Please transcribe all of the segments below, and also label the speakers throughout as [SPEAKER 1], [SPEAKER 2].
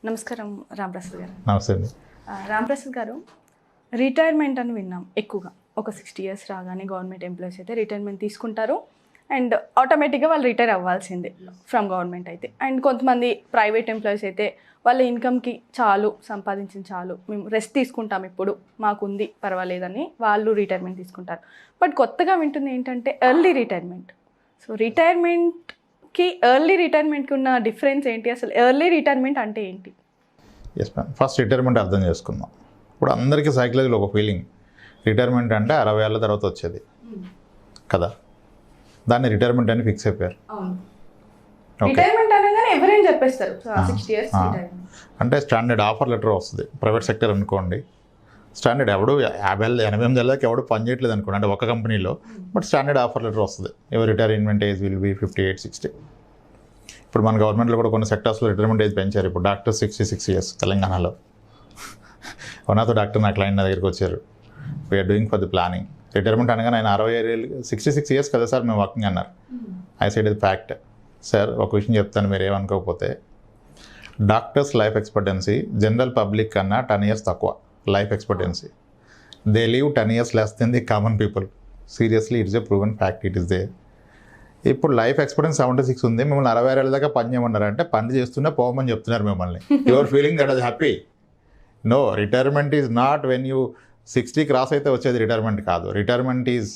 [SPEAKER 1] నమస్కారం రాంప్రసాద్ గారు.
[SPEAKER 2] నమస్తే అండి.
[SPEAKER 1] రాంప్రసాద్ గారు, రిటైర్మెంట్ అని విన్నాం ఎక్కువగా. ఒక 60 years రాగానే గవర్నమెంట్ ఎంప్లాయీస్ అయితే రిటైర్మెంట్ తీసుకుంటారు అండ్ ఆటోమేటిక్గా వాళ్ళు రిటైర్ అవ్వాల్సిందే ఫ్రమ్ గవర్నమెంట్ అయితే. అండ్ కొంతమంది ప్రైవేట్ ఎంప్లాయీస్ అయితే వాళ్ళ ఇన్కమ్కి చాలు, సంపాదించిన చాలు, మేము రెస్ట్ తీసుకుంటాం, ఇప్పుడు మాకుంది పర్వాలేదని వాళ్ళు రిటైర్మెంట్ తీసుకుంటారు. బట్ కొత్తగా వింటుంది ఏంటంటే ఎర్లీ రిటైర్మెంట్. సో రిటైర్మెంట్కి ఎర్లీ రిటైర్మెంట్కి ఉన్న డిఫరెన్స్ ఏంటి? అసలు ఎర్లీ రిటైర్మెంట్ అంటే ఏంటి?
[SPEAKER 2] Yes ma'am. ఫస్ట్ రిటైర్మెంట్ అర్థం చేసుకుందాం. ఇప్పుడు అందరికీ సైకలాజికల్ ఒక ఫీలింగ్, రిటైర్మెంట్ అంటే 60 ఏళ్ళ తర్వాత వచ్చేది కదా, దాన్ని రిటైర్మెంట్ అని ఫిక్స్ అయిపోయారు. అంటే స్టాండర్డ్ ఆఫర్ లెటర్ వస్తుంది. ప్రైవేట్ సెక్టర్ అనుకోండి, స్టాండర్డ్ ఎవడు 58 ఏళ్ళకి ఎవడు పని చేయట్లేదు అనుకోండి, అంటే ఒక కంపెనీలో, బట్ స్టాండర్డ్ ఆఫర్ లెటర్ వస్తుంది. ఎవరు రిటైర్మెంట్ ఏజ్ విల్ బి 58, 60. ఇప్పుడు మన గవర్నమెంట్లో కూడా కొన్ని సెక్టర్స్లో రిటైర్మెంట్ ఏజ్ పెంచారు. ఇప్పుడు డాక్టర్ 66 years తెలంగాణలో. వనాతో డాక్టర్ నా క్లయింట్ నా దగ్గరికి వచ్చారు, we are doing for the planning. Retirement అనగానే ఆయన 66 years కదా సార్ మేము వర్కింగ్ అన్నారు. ఐ సైడ్ ఇది ఫ్యాక్ట్. సార్ ఒక విషయం చెప్తాను, మీరు ఏమనుకోకపోతే, doctors life expectancy general public కన్నా 10 years తక్కువ life expectancy. They leave 10 years less than the common people. Seriously it's a proven fact, it is they. ఇప్పుడు లైఫ్ ఎక్స్పెక్టెన్సీ 76 ఉంది, మిమ్మల్ని 60 ఏళ్ళ దాకా పని చేయమన్నారు అంటే పని చేస్తూనే పోమని చెప్తున్నారు మిమ్మల్ని. Your feeling that is happy. No, retirement is not when you 60 cross అయితే వచ్చేది రిటైర్మెంట్ కాదు. Retirement is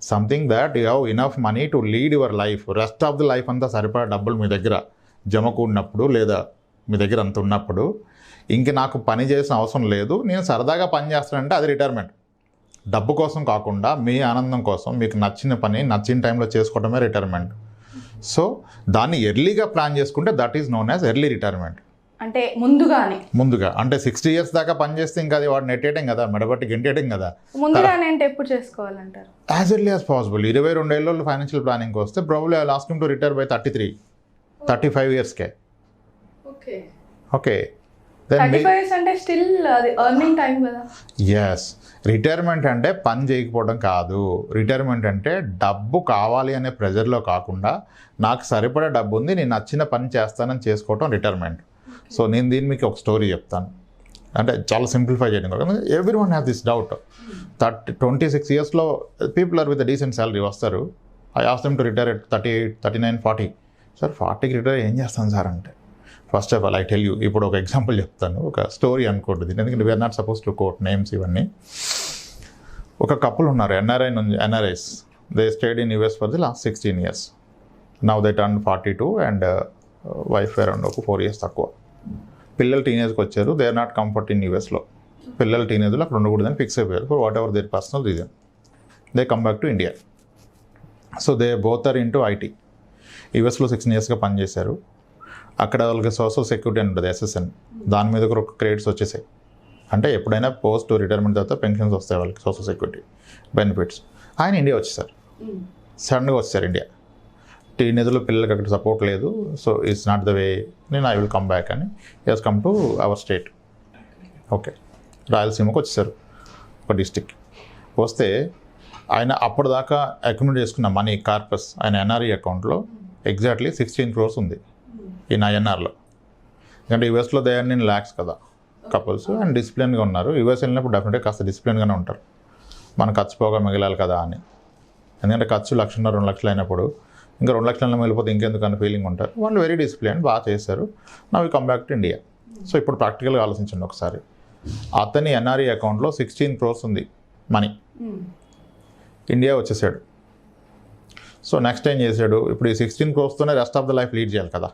[SPEAKER 2] something that you have enough money to lead your life. Rest of the life అంతా సరిపడా డబ్బులు మీ దగ్గర జమకూడినప్పుడు, లేదా మీ దగ్గర అంత ఉన్నప్పుడు, ఇంక నాకు పని చేసిన అవసరం లేదు, నేను సరదాగా పని చేస్తానంటే అది రిటైర్మెంట్. డబ్బు కోసం కాకుండా మీ ఆనందం కోసం మీకు నచ్చిన పని నచ్చిన టైంలో చేసుకోవడమే రిటైర్మెంట్. సో దాన్ని ఎర్లీగా ప్లాన్ చేసుకుంటే that is known as early retirement.
[SPEAKER 1] అంటే ముందుగా
[SPEAKER 2] అంటే 60 years దాకా పని చేస్తే ఇంకా అది వాడు నెట్టేయడం కదా, మెడబట్టి గెంటేయడం కదా.
[SPEAKER 1] ముందుగానే అంటే ఎప్పుడు చేసుకోవాలంటారు?
[SPEAKER 2] As early as possible. 22 ఏళ్ళలో ఫైనాన్షియల్ ప్లానింగ్కి వస్తే probably I ask him to retire by 33, 35 yearsకే. ఓకే. ఎస్, రిటైర్మెంట్ అంటే పని చేయకపోవడం కాదు. రిటైర్మెంట్ అంటే డబ్బు కావాలి అనే ప్రెజర్లో కాకుండా, నాకు సరిపడే డబ్బు ఉంది, నేను నచ్చిన పని చేస్తానని చేసుకోవటం రిటైర్మెంట్. సో నేను దీన్ని మీకు ఒక స్టోరీ చెప్తాను, అంటే చాలా సింప్లిఫై చేయడం కాదు. Every one have this doubt. 26 yearsలో people are with decent salary వస్తారు. I ask them to retire at 38, 39, 40. Sir 40కి రిటైర్ ఏం చేస్తాను సార్ అంటే, first of all I tell you. ఇప్పుడు ఒక ఎగ్జాంపుల్ చెప్తాను, ఒక స్టోరీ అనుకోండి, ఎందుకంటే we are not suppose to quote names ఇవన్నీ. ఒక కపుల్ ఉన్నారు, NRIs. They stayed in US for the last 16 years. Now they turn 42 and wife around ఒక 4 years తక్కువ. పిల్లలు టీనేజ్కి వచ్చారు. They are not comfort in యూఎస్లో. పిల్లలు టీనేజ్లో అక్కడ ఉండకూడదని ఫిక్స్ అయిపోయారు for whatever their personal reason. They come back to India. So they both are in to IT. యూఎస్లో 16 yearsగా పనిచేశారు. అక్కడ వాళ్ళకి సోషల్ సెక్యూరిటీ అని ఉంటుంది, ఎస్ఎస్ఎన్. దాని మీద ఒక క్రెడిట్స్ వచ్చేసాయి. అంటే ఎప్పుడైనా పోస్ట్ రిటైర్మెంట్ తర్వాత పెన్షన్స్ వస్తాయి వాళ్ళకి, సోషల్ సెక్యూరిటీ బెనిఫిట్స్. ఆయన ఇండియా వచ్చేసారు, సడన్గా వచ్చేసారు ఇండియా. టీనేజ్లో పిల్లలకి అక్కడ సపోర్ట్ లేదు. So it's not the way, నేను ఐ విల్ కమ్ బ్యాక్ అని has come to our state. Okay, రాయలసీమకు వచ్చేసారు, ఒక డిస్టిక్. వస్తే ఆయన అప్పటిదాకా అకౌంట్ చేసుకున్న మనీ కార్పస్ ఆయన ఎన్ఆర్ఈ అకౌంట్లో ఎగ్జాక్ట్లీ 16 crores ఉంది ఈ ఐఎన్ఆర్లో. ఎందుకంటే యూఎస్లో దే ఆర్ ఇన్ lakhs కదా కపుల్స్, అండ్ డిసిప్లిన్గా ఉన్నారు. యూఎస్ వెళ్ళినప్పుడు డెఫినెట్గా కాస్త డిసిప్లిన్గానే ఉంటారు, మన ఖర్చు పోగా మిగిలాలి కదా అని. ఎందుకంటే ఖర్చు 1,00,000, 2 లక్షలు అయినప్పుడు ఇంకా 2 లక్షల మిగిలిపోతే ఇంకెందుకు అని ఫీలింగ్ ఉంటారు. వాళ్ళు వెరీ డిసిప్లిన్, బాగా చేశారు. నా we come back to India. So ఇప్పుడు ప్రాక్టికల్గా ఆలోచించండి ఒకసారి. అతని ఎన్ఆర్ఈ అకౌంట్లో 16 crores ఉంది మనీ. ఇండియా వచ్చేసాడు. సో నెక్స్ట్ ఏం చేశాడు, ఇప్పుడు ఈ 16 crores rest of the life lead చేయాలి కదా.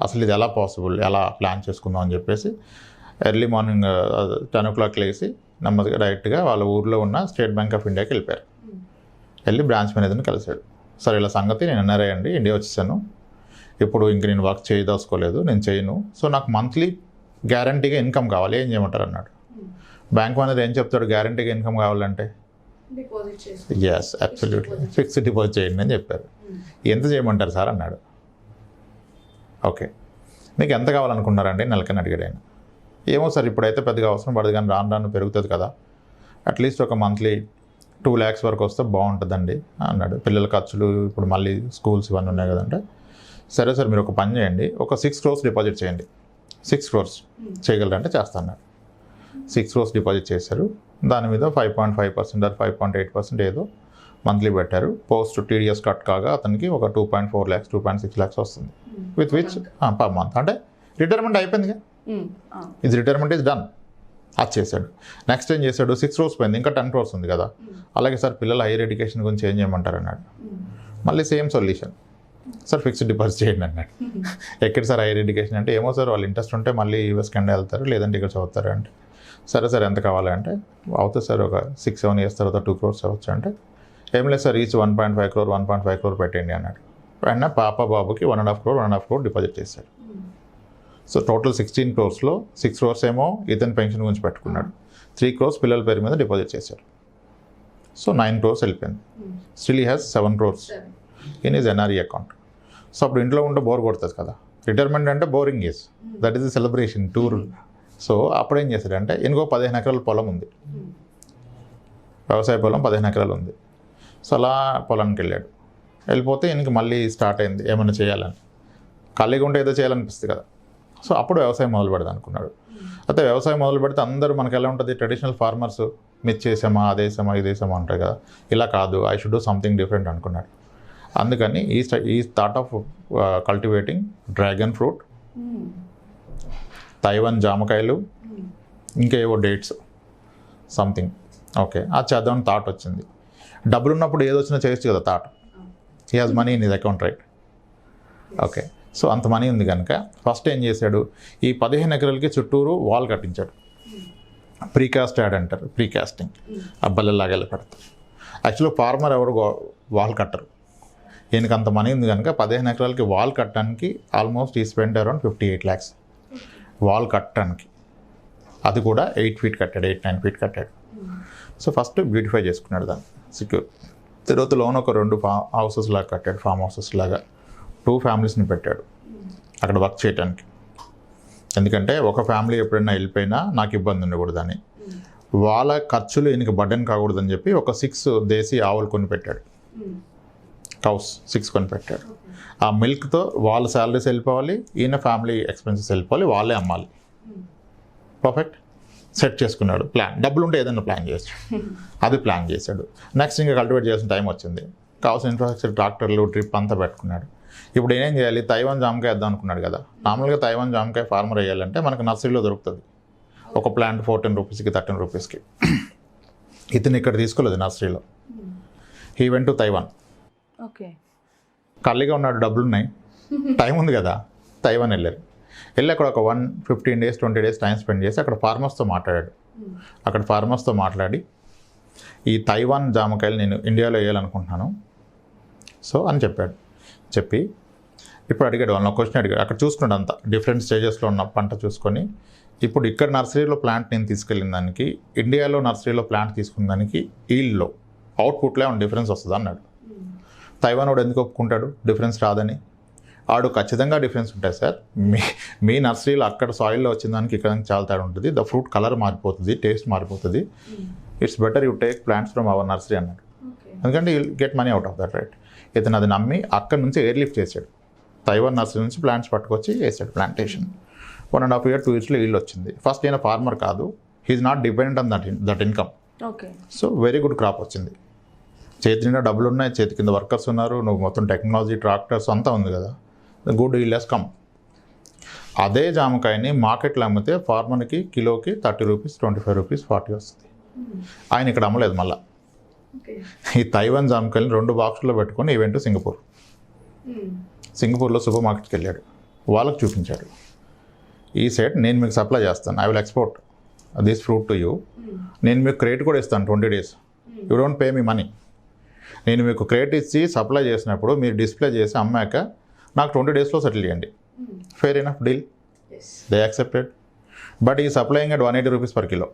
[SPEAKER 2] అసలు ఇది ఎలా పాసిబుల్, ఎలా ప్లాన్ చేసుకుందాం అని చెప్పేసి ఎర్లీ మార్నింగ్ 10 o'clock లేసి నెమ్మదిగా డైరెక్ట్గా వాళ్ళ ఊర్లో ఉన్న స్టేట్ బ్యాంక్ ఆఫ్ ఇండియాకి వెళ్ళిపోయారు. వెళ్ళి బ్రాంచ్ మేనేజర్ని కలిశాడు. సార్ ఇలా సంగతి, నేను ఎన్ఆర్ఐ అండి, ఇండియా వచ్చేసాను, ఇప్పుడు ఇంక నేను వర్క్ చేయదలుచుకోలేదు, నేను చేయను. సో నాకు మంత్లీ గ్యారంటీగా ఇన్కమ్ కావాలి, ఏం చేయమంటారు అన్నాడు. బ్యాంక్ మేనేజర్ ఏం చెప్తాడు, గ్యారంటీగా ఇన్కమ్ కావాలంటే ఎస్ అబ్సల్యూట్లీ ఫిక్స్డ్ డిపాజిట్ చేయండి అని చెప్పారు. ఎంత చేయమంటారు సార్ అన్నాడు. ఓకే, మీకు ఎంత కావాలనుకున్నారండి నెలకని అడిగాడు ఆయన. ఏమో సార్ ఇప్పుడైతే పెద్దగా అవసరం పడదు, కానీ రాను రాను పెరుగుతుంది కదా, అట్లీస్ట్ ఒక మంత్లీ 2 lakhs వరకు వస్తే బాగుంటుందండి అన్నాడు. పిల్లల ఖర్చులు ఇప్పుడు మళ్ళీ స్కూల్స్ ఇవన్నీ ఉన్నాయి కదంటే, సరే సార్ మీరు ఒక పని చేయండి, ఒక 6 crores డిపాజిట్ చేయండి 6 crores చేయగలరంటే చేస్తాను. 6 crores డిపాజిట్ చేశారు. దాని మీద 5.5% ఆర్ 5.8% ఏదో మంత్లీ పెట్టారు. పోస్ట్ టీడీఎస్ కట్ కాగా అతనికి ఒక 2.4 lakhs 2.6 lakhs వస్తుంది. విత్ విచ్ పర్ మంత్ అంటే రిటైర్మెంట్ అయిపోయిందిగా. ఇది రిటైర్మెంట్ ఈజ్ డన్. అది చేశాడు. నెక్స్ట్ ఏం చేశాడు, 6 crores పోయింది, ఇంకా 10 crores ఉంది కదా. అలాగే సార్ పిల్లల హైయర్ ఎడ్యుకేషన్ గురించి ఏం చేయమంటారు అన్నాడు. మళ్ళీ same solution, sir fixed deposit చేయండి అన్నాడు. ఎక్కడ సార్ హైయర్ ఎడ్యుకేషన్ అంటే, ఏమో సార్ వాళ్ళు ఇంట్రెస్ట్ ఉంటే మళ్ళీ యూఎస్ కెనడా వెళ్తారు, లేదంటే ఇక్కడ చదువుతారు అంటే, సరే సార్ ఎంత కావాలంటే, అవుతుంది సార్ ఒక 6-7 years తర్వాత 2 crores అవ్వచ్చు అంటే, ఏం లేదు సార్ ఈచ్ 1.5 crore 1.5 crore పెట్టండి అన్నాడు. వెంటనే పాప బాబుకి 1.5 crore డిపాజిట్ చేశాడు. సో టోటల్ 16 crores-లో 6 crores ఏమో ఇతని పెన్షన్ గురించి పెట్టుకున్నాడు, 3 crores పిల్లల పేరు మీద డిపాజిట్ చేశారు. సో 9 crores వెళ్ళిపోయింది. Still he has 7 crores in his NRE account. So అప్పుడు ఇంట్లో ఉంటే బోర్ కొడుతుంది కదా. రిటైర్మెంట్ అంటే boring is, that is the celebration tour. So అప్పుడు ఏం చేశాడంటే, ఇంకో 15 acres పొలం ఉంది, వ్యవసాయ పొలం 15 acres ఉంది. సో అలా పొలానికి వెళ్ళాడు. వెళ్ళిపోతే ఈయనకి మళ్ళీ స్టార్ట్ అయింది ఏమైనా చేయాలని. ఖాళీగా ఉంటే ఏదో చేయాలనిపిస్తుంది కదా. సో అప్పుడు వ్యవసాయం మొదలు పెడదాం అనుకున్నాడు. అయితే వ్యవసాయం మొదలు పెడితే అందరూ మనకు ఎలా ఉంటుంది, ట్రెడిషనల్ ఫార్మర్స్ మిర్చి వేసామా అదేసామా ఇదేసామా అంటారు కదా. ఇలా కాదు, I should do something different అనుకున్నాడు. అందుకని ఈ start of cultivating dragon fruit, Taiwan జామకాయలు, ఇంకా ఏవో డేట్స్ సంథింగ్. ఓకే, అది చేద్దామని థాట్ వచ్చింది. డబ్బులు ఉన్నప్పుడు ఏదో వచ్చినా చేయొచ్చు కదా thought. He has money in his account, right? Okay, so అంత మనీ ఉంది కనుక ఫస్ట్ ఏం చేశాడు, ఈ 15 acres చుట్టూరు వాల్ కట్టించాడు. ప్రీకాస్ట్ యాడ్ అంటారు, ప్రీకాస్టింగ్, అబ్బలలాగా పెడతారు. యాక్చువల్గా ఫార్మర్ ఎవరు వాల్ కట్టరు. ఈయనకి అంత మనీ ఉంది కనుక 15 acres వాల్ కట్టడానికి ఆల్మోస్ట్ ఈ స్పెండ్ అరౌండ్ 58 lakhs వాల్ కట్టడానికి. అది కూడా 8 feet కట్టాడు, 8-9 feet కట్టాడు. సో ఫస్ట్ బ్యూటిఫై చేసుకున్నాడు దాన్ని, సెక్యూర్. తర్వాత లోన్ ఒక 2 houses లాగా కట్టాడు, ఫామ్ హౌసెస్ లాగా. 2 familiesని పెట్టాడు అక్కడ వర్క్ చేయడానికి. ఎందుకంటే ఒక ఫ్యామిలీ ఎప్పుడైనా వెళ్ళిపోయినా నాకు ఇబ్బంది ఉండకూడదని, వాళ్ళ ఖర్చులు ఈయనకి బర్డెన్ కాకూడదని చెప్పి ఒక 6 దేశీ ఆవులు కొని పెట్టాడు, కౌస్ 6 కొని పెట్టాడు. ఆ మిల్క్తో వాళ్ళ శాలరీస్ వెళ్ళిపోవాలి, ఈయన ఫ్యామిలీ ఎక్స్పెన్సెస్ వెళ్ళిపోవాలి, వాళ్ళే అమ్మాలి. పర్ఫెక్ట్ సెట్ చేసుకున్నాడు ప్లాన్. డబ్బులు ఉంటే ఏదైనా ప్లాన్ చేయొచ్చు, అది ప్లాన్ చేశాడు. నెక్స్ట్ ఇంకా కల్టివేట్ చేసిన టైం వచ్చింది, కావాల్సిన ఇన్ఫ్రాస్ట్రక్చర్ ట్రాక్టర్లు డ్రిప్ అంతా పెట్టుకున్నాడు. ఇప్పుడు ఏం చేయాలి, తైవాన్ జామకాయ వేద్దాం అనుకున్నాడు కదా. నార్మల్గా తైవాన్ జామకాయ ఫార్మర్ వేయాలంటే మనకు నర్సరీలో దొరుకుతుంది, ఒక ప్లాంట్ 14 rupeesకి 13 rupeesకి. ఇతను ఇక్కడ తీసుకోలేదు నర్సరీలో. He went to Taiwan.
[SPEAKER 1] Okay,
[SPEAKER 2] ఖాళీగా ఉన్నాడు, డబ్బులు ఉన్నాయి, టైం ఉంది కదా. తైవాన్ వెళ్ళి అక్కడ ఒక 15 days 20 days టైం స్పెండ్ చేసి అక్కడ ఫార్మర్స్తో మాట్లాడాడు. అక్కడ ఫార్మర్స్తో మాట్లాడి ఈ తైవాన్ జామకాయలు నేను ఇండియాలో వేయాలనుకుంటున్నాను సో అని చెప్పాడు. చెప్పి ఇప్పుడు అడిగాడు, వాళ్ళని ఒక క్వశ్చన్ అడిగాడు. అక్కడ చూసుకున్నాడు అంతా డిఫరెంట్ స్టేజెస్లో ఉన్న పంట చూసుకొని, ఇప్పుడు ఇక్కడ నర్సరీలో ప్లాంట్ నేను తీసుకెళ్ళిన దానికి, ఇండియాలో నర్సరీలో ప్లాంట్ తీసుకున్న దానికి ఈల్డ్లో అవుట్పుట్లో ఏమైనా డిఫరెన్స్ వస్తుంది అన్నాడు. తైవాన్ వాడు ఎందుకు ఒప్పుకుంటాడు డిఫరెన్స్ రాదని? ఆడు ఖచ్చితంగా డిఫరెన్స్ ఉంటాయి సార్, మీ నర్సరీలో అక్కడ సాయిల్లో వచ్చిన దానికి ఇక్కడ చాలా తేడా ఉంటుంది, ద ఫ్రూట్ కలర్ మారిపోతుంది, టేస్ట్ మారిపోతుంది, it's better you take plants from our nursery అన్నాడు. ఎందుకంటే you get money out of that, right? ఇతను అది నమ్మి అక్కడ నుంచి ఎయిర్ లిఫ్ట్ చేశాడు. తైవాన్ నర్సరీ నుంచి ప్లాంట్స్ పట్టుకొచ్చి వేసాడు ప్లాంటేషన్. 1.5 year 2 yearsలో ఈల్డ్ వచ్చింది. ఫస్ట్ ఈయన ఫార్మర్ కాదు, he is not dependent on that income.
[SPEAKER 1] Okay,
[SPEAKER 2] so very good crop వచ్చింది. చేతి నిండా డబ్బులు ఉన్నాయి, చేతి కింద వర్కర్స్ ఉన్నారు, నువ్వు మొత్తం టెక్నాలజీ ట్రాక్టర్స్ అంతా ఉంది కదా, గుడ్ ఈల్డ్ హెస్ కమ్. అదే జామకాయని మార్కెట్లో అమ్మితే ఫార్మర్కి కిలోకి 30 rupees 25 rupees 40 వస్తుంది. ఆయన ఇక్కడ అమ్మలేదు. మళ్ళీ ఈ తైవాన్ జామకాయని 2 బాక్సుల్లో పెట్టుకొని ఈవెంట్ సింగపూర్. సింగపూర్లో సూపర్ మార్కెట్కి వెళ్ళాడు, వాళ్ళకి చూపించాడు. ఈ సెట్ నేను మీకు సప్లై చేస్తాను, I will export this fruit to you. నేను మీకు క్రేట్ కూడా ఇస్తాను 20 days, you don't pay me money. నేను మీకు క్రేట్ ఇచ్చి సప్లై చేసినప్పుడు మీరు డిస్ప్లే చేసి అమ్మాక నాకు 20 daysలో సెటిల్ చేయండి. Fair enough deal, they accepted. But ఈ supplying at 180 rupees per kilo.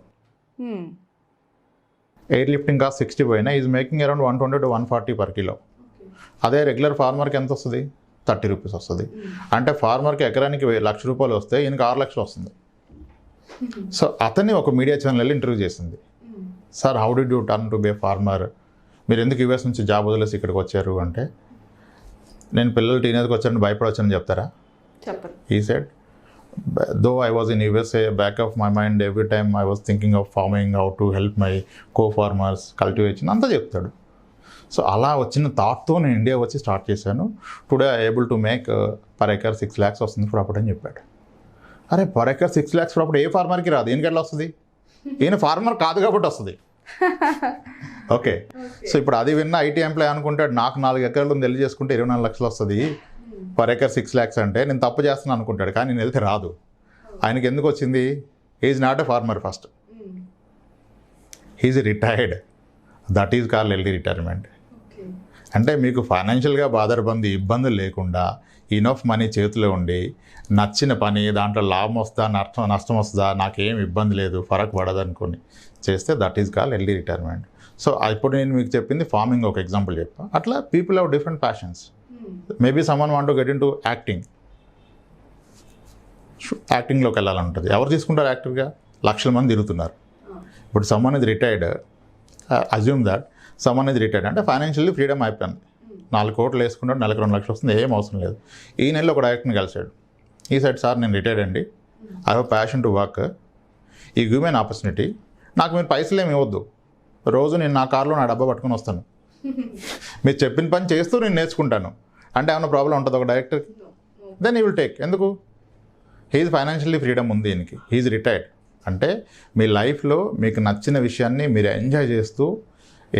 [SPEAKER 2] Air lifting cost 60 పోయినా is making around 120 to 140 per kilo. అదే రెగ్యులర్ ఫార్మర్కి ఎంత వస్తుంది? 30 rupees వస్తుంది. అంటే ఫార్మర్కి ఎకరానికి 1,00,000 రూపాయలు వస్తే ఈయనకి 6 లక్షలు వస్తుంది. సో అతన్ని ఒక మీడియా ఛానల్ వెళ్ళి ఇంటర్వ్యూ చేసింది. Sir, how did you turn to be a farmer? మీరు ఎందుకు యూఎస్ నుంచి జాబ్ వదిలేసి ఇక్కడికి వచ్చారు అంటే, నేను పిల్లలు టీనేజ్కి వచ్చారని భయపడవచ్చని చెప్తారా?
[SPEAKER 1] చెప్పరు.
[SPEAKER 2] ఈ said though I was in USA, back of my mind every time I was thinking of farming, how to help my co-farmers, cultivation అంతా చెప్తాడు. సో అలా వచ్చిన థాట్తో నేను ఇండియా వచ్చి స్టార్ట్ చేశాను. Today I able to make per acre 6 lakhs వస్తుంది profit అని చెప్పాడు. అరే పర్ ఎకర్ 6 lakhs ప్రాఫిట్ ఏ ఫార్మర్కి రాదు, ఈయనకి ఎట్లా వస్తుంది? ఈయన ఫార్మర్ కాదు కాబట్టి వస్తుంది. ఓకే, సో ఇప్పుడు అది విన్న ఐటీ ఎంప్లాయ్ అనుకుంటాడు నాకు 4 ఎకరాలు తెలియజేసుకుంటే 24 లక్షలు వస్తుంది పర్ ఎకర్ 6 lakhs అంటే నేను తప్పు చేస్తున్నాను అనుకుంటాడు. కానీ నేను వెళ్తే రాదు. ఆయనకి ఎందుకు వచ్చింది? Is not a farmer first, he's retired. That is called early retirement. అంటే మీకు ఫైనాన్షియల్గా బాధపడి ఇబ్బందులు లేకుండా ఇనఫ్ మనీ చేతిలో ఉండి నచ్చిన పని దాంట్లో లాభం వస్తుందా నష్టం వస్తుందా నాకేం ఇబ్బంది లేదు ఫరక్ పడదు అనుకొని చేస్తే that is called early retirement. So ఇప్పుడు నేను మీకు చెప్పింది ఫార్మింగ్ ఒక ఎగ్జాంపుల్ చెప్పాను. అట్లా people have different passions. Maybe someone want to get into acting, యాక్టింగ్లోకి వెళ్ళాలంటుంది. ఎవరు తీసుకుంటారు యాక్టివ్గా? లక్షల మంది తిరుగుతున్నారు. ఇప్పుడు someone is retired, assume that someone is retired అంటే ఫైనాన్షియల్లీ ఫ్రీడమ్ అయిపోయింది. 4 కోట్లు వేసుకుంటాడు, నెలకు 2 లక్షలు వస్తుంది, ఏం అవసరం లేదు. ఈ నెలలో ఒక డైరెక్ట్ని కలిసాడు. ఈ సైడ్ సార్ నేను రిటైర్డ్ అండి, I have passion to work, ఈ గివ్ మీ అన్ ఆపర్చునిటీ, నాకు మీరు పైసలు ఏమి ఇవ్వద్దు, రోజు నేను నా కార్లో నా డబ్బా పట్టుకొని వస్తాను, మీరు చెప్పిన పని చేస్తూ నేను నేర్చుకుంటాను అంటే ఏమైనా ప్రాబ్లం ఉంటుంది ఒక డైరెక్టర్కి? దెన్ ఈ విల్ టేక్. ఎందుకు? హీజ్ ఫైనాన్షియల్లీ ఫ్రీడమ్ ఉంది ఈయనకి, హీజ్ రిటైర్డ్. అంటే మీ లైఫ్లో మీకు నచ్చిన విషయాన్ని మీరు ఎంజాయ్ చేస్తూ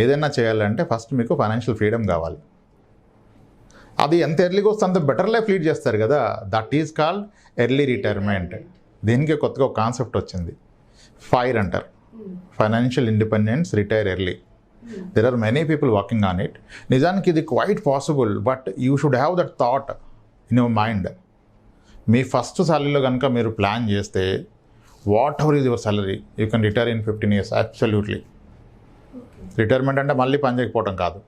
[SPEAKER 2] ఏదైనా చేయాలంటే ఫస్ట్ మీకు ఫైనాన్షియల్ ఫ్రీడమ్ కావాలి. అది ఎంత ఎర్లీగా వస్తే అంత బెటర్ లైఫ్ లీడ్ చేస్తారు కదా. That is called early retirement. దీనికి కొత్తగా ఒక కాన్సెప్ట్ వచ్చింది, ఫైర్ అంటారు, financial independence retire early. There are many people working on it. నిజానికి ఇది quite possible, but you should have that thought in your mind. మీ ఫస్ట్ సాలరీలో కనుక మీరు ప్లాన్ చేస్తే whatever is your salary you can retire in 15 years. Absolutely. Retirement అంటే మళ్ళీ పని చేయకపోవడం కాదు,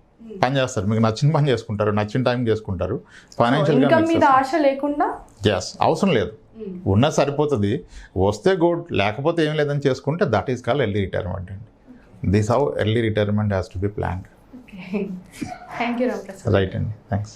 [SPEAKER 2] పని చేస్తారు, మీకు నచ్చిన పని చేసుకుంటారు, నచ్చిన టైం చేసుకుంటారు. ఫైనాన్షియల్గా
[SPEAKER 1] ఆశ లేకుండా
[SPEAKER 2] అవసరం లేదు, ఉన్నది సరిపోతుంది, వస్తే గుడ్, లేకపోతే ఏం లేదని చేసుకుంటే that is called early retirement అండి. This how early retirement has to be planned.
[SPEAKER 1] Thank you Ram Prasad.
[SPEAKER 2] Right అండి, థ్యాంక్స్.